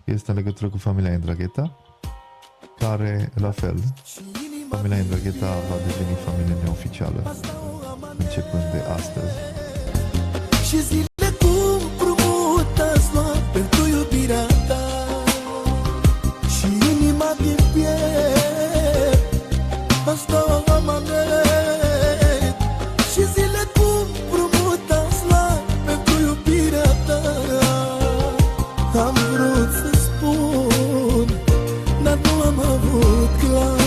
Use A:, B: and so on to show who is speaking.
A: este în legătură cu familia Indragheta, care, la fel, familia Indragheta va deveni familie neoficială începând de astăzi.
B: Și zile cum împrumut ați luat pentru iubirea ta și inima din piept, asta am anet. Și zile cum împrumut ați luat pentru iubirea ta. Am vrut să spun, dar nu am avut clar.